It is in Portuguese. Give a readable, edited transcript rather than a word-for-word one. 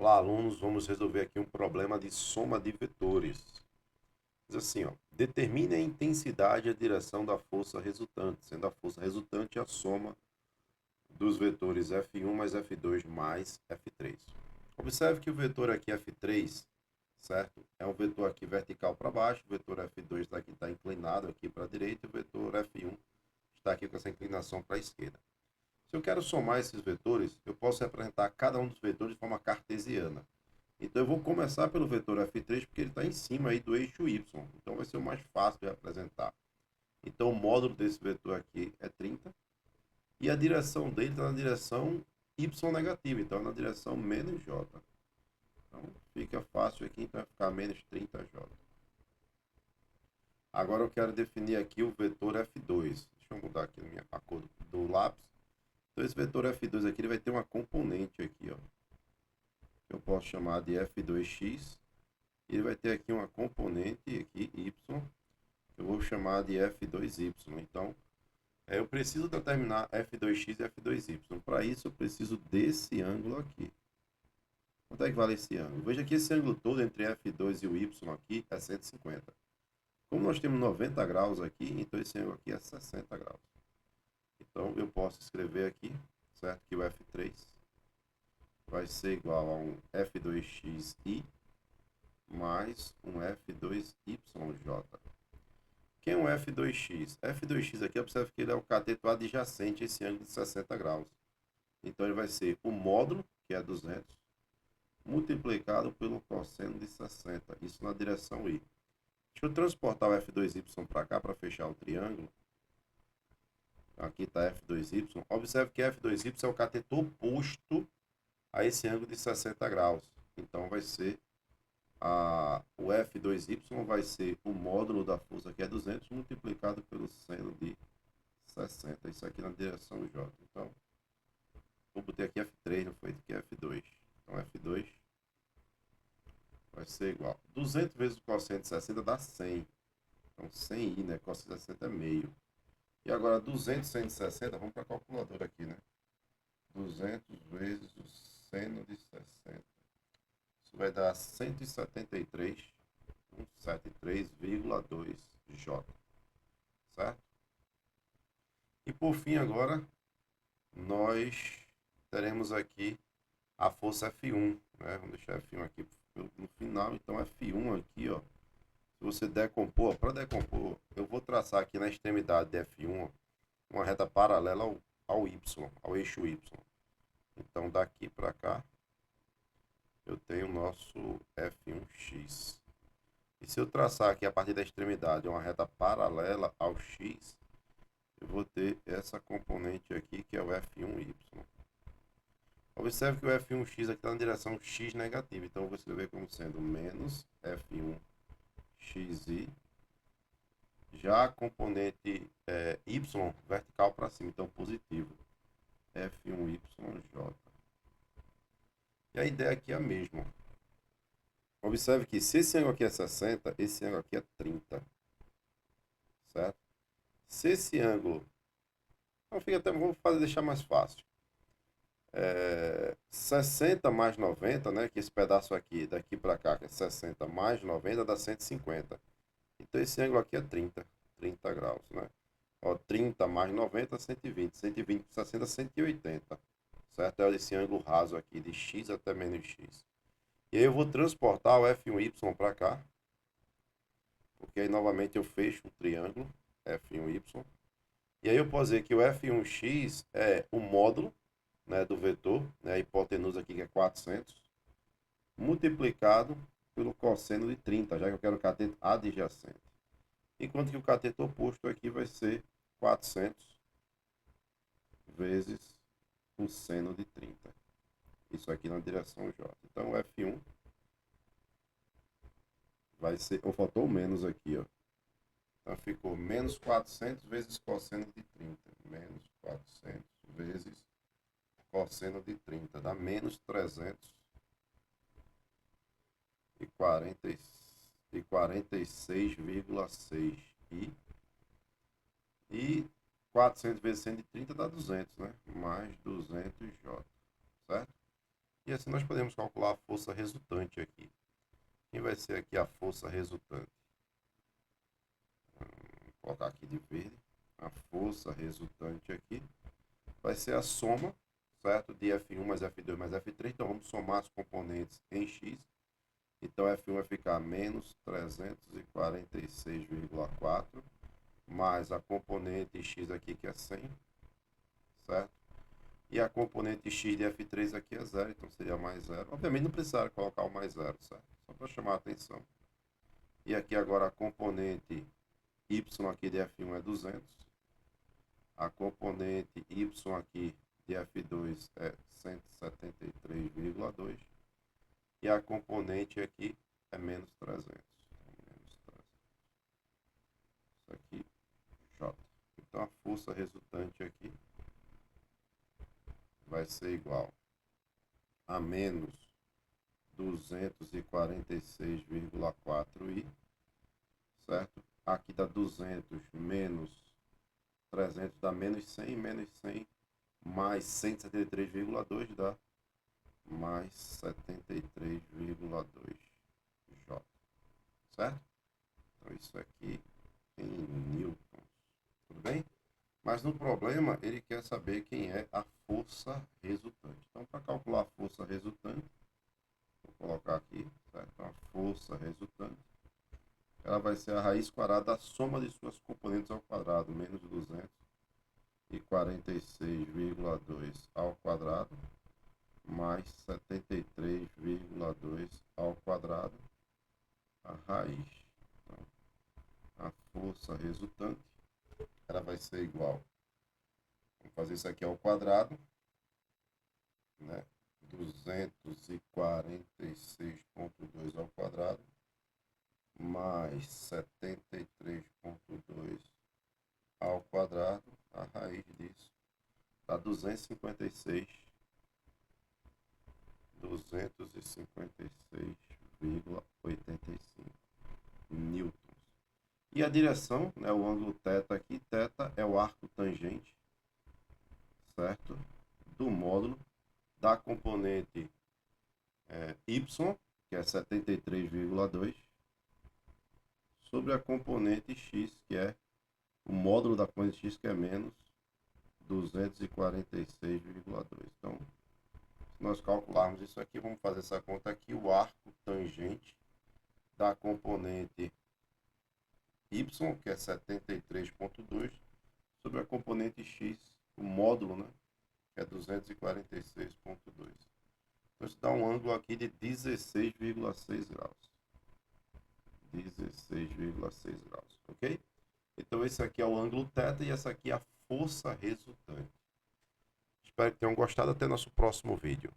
Olá, alunos, vamos resolver aqui um problema de soma de vetores. Diz assim, ó, determine a intensidade e a direção da força resultante, sendo a força resultante a soma dos vetores F1 mais F2 mais F3. Observe que o vetor aqui F3, certo? É um vetor aqui vertical para baixo, o vetor F2 daqui está inclinado aqui para a direita, e o vetor F1 está aqui com essa inclinação para a esquerda. Se eu quero somar esses vetores, eu posso representar cada um dos vetores de forma cartesiana. Então eu vou começar pelo vetor F3 porque ele está em cima aí do eixo Y. Então vai ser o mais fácil de representar. Então o módulo desse vetor aqui é 30. E a direção dele está na direção Y negativa. Então é na direção menos J. Então fica fácil aqui, então vai ficar menos 30J. Agora eu quero definir aqui o vetor F2. Deixa eu mudar aqui a cor do lápis. Então esse vetor F2 aqui ele vai ter uma componente aqui, ó. Eu posso chamar de F2x. Ele vai ter aqui uma componente aqui, y, que eu vou chamar de F2y. Então, eu preciso determinar F2x e F2y. Para isso, eu preciso desse ângulo aqui. Quanto é que vale esse ângulo? Veja que esse ângulo todo entre F2 e o y aqui é 150. Como nós temos 90 graus aqui, então esse ângulo aqui é 60 graus. Então, eu posso escrever aqui, certo? Que o F3 vai ser igual a um F2xi mais um F2YJ. Quem é um F2x? F2x aqui, observe que ele é o cateto adjacente a esse ângulo de 60 graus. Então ele vai ser o módulo, que é 200, multiplicado pelo cosseno de 60. Isso na direção Y. Deixa eu transportar o F2Y para cá para fechar o triângulo. Aqui está F2Y. Observe que F2Y é o cateto oposto a esse ângulo de 60 graus. Então vai ser o F2Y vai ser o módulo da força, que é 200, multiplicado pelo seno de 60. Isso aqui na direção J. Então, vou botar aqui F3, não foi? Aqui é F2. Então, F2 vai ser igual. 200 vezes o cosseno de 60 dá 100. Então, 100i, né? Cosseno de 60 é meio. E agora, 200 seno de 60, vamos para a calculadora aqui, né? 200 vezes o seno de 60. Isso vai dar 173,2J, certo? E por fim agora, nós teremos aqui a força F1, né? Vamos deixar F1 aqui no final, então F1 aqui, ó. Se você decompor, para decompor, eu vou traçar aqui na extremidade de F1 uma reta paralela ao Y, ao eixo Y. Então daqui para cá, eu tenho o nosso F1x. E se eu traçar aqui a partir da extremidade uma reta paralela ao x, eu vou ter essa componente aqui que é o F1y. Observe que o F1x aqui está na direção x negativa, então eu vou escrever como sendo menos F1xi, já a componente y vertical para cima, então positivo, F1yj. E a ideia aqui é a mesma. Observe que se esse ângulo aqui é 60, esse ângulo aqui é 30. Certo? Se esse ângulo... Então fica até, vamos deixar mais fácil. 60 mais 90, né? Que esse pedaço aqui, daqui para cá, que é 60 mais 90 dá 150. Então esse ângulo aqui é 30 graus, né? Ó, 30 mais 90, 120. 120 por 60, 180. Certo? É esse ângulo raso aqui, de x até menos x. E aí eu vou transportar o F1y para cá. Porque aí novamente eu fecho o triângulo F1y. E aí eu posso dizer que o F1x é o módulo, né, do vetor, né, a hipotenusa aqui que é 400, multiplicado pelo cosseno de 30, já que eu quero o cateto adjacente. Enquanto que o cateto oposto aqui vai ser 400 vezes o seno de 30. Isso aqui na direção J. Então o F1 vai ser, ou faltou menos aqui, ó. Então ficou menos 400 vezes cosseno de 30. Menos 400 vezes cosseno de 30. Dá menos 346,6. E 400 vezes 130 dá 200, né? Mais 200J. Certo? E assim nós podemos calcular a força resultante aqui. Quem vai ser aqui a força resultante? Vou colocar aqui de verde. A força resultante aqui vai ser a soma, certo? De F1 mais F2 mais F3. Então vamos somar as componentes em X. Então F1 vai ficar menos 346,4 mais a componente X aqui que é 100, certo? E a componente X de F3 aqui é 0, então seria mais 0. Obviamente não precisaria colocar o mais 0, certo? Só para chamar a atenção. E aqui agora a componente Y aqui de F1 é 200. A componente Y aqui de F2 é 173,2. E a componente aqui é menos 300. Menos 300. Isso aqui, J. Então a força resultante aqui vai ser igual a menos 246,4i, certo? Aqui dá 200 menos 300 dá menos 100, menos 100 mais 173,2 dá mais 73,2J, certo? Então isso aqui em newtons, tudo bem? Mas no problema ele quer saber quem é a força resultante. Então para calcular a força resultante, vou colocar aqui, certo? Então, a força resultante, ela vai ser a raiz quadrada da soma de suas componentes ao quadrado, menos 246,2 ao quadrado, mais 73,2 ao quadrado, a raiz. Então, a força resultante, ela vai ser igual, vamos fazer isso aqui ao quadrado, né? 246,2 ao quadrado, mais 73,2 ao quadrado, a raiz disso dá 256,85 newtons. E a direção, né, o ângulo θ aqui, θ é o arco tangente, certo? Do módulo da componente y, que é 73,2, sobre a componente x, que é o módulo da componente x, que é menos 246,2. Então, se nós calcularmos isso aqui, vamos fazer essa conta aqui, o arco tangente da componente y, que é 73,2, sobre a componente x, o módulo, né, que é 246,2. Então, isso dá um ângulo aqui de 16,6 graus. 16,6 graus, ok? Então, esse aqui é o ângulo θ e essa aqui é a força resultante. Espero que tenham gostado. Até nosso próximo vídeo.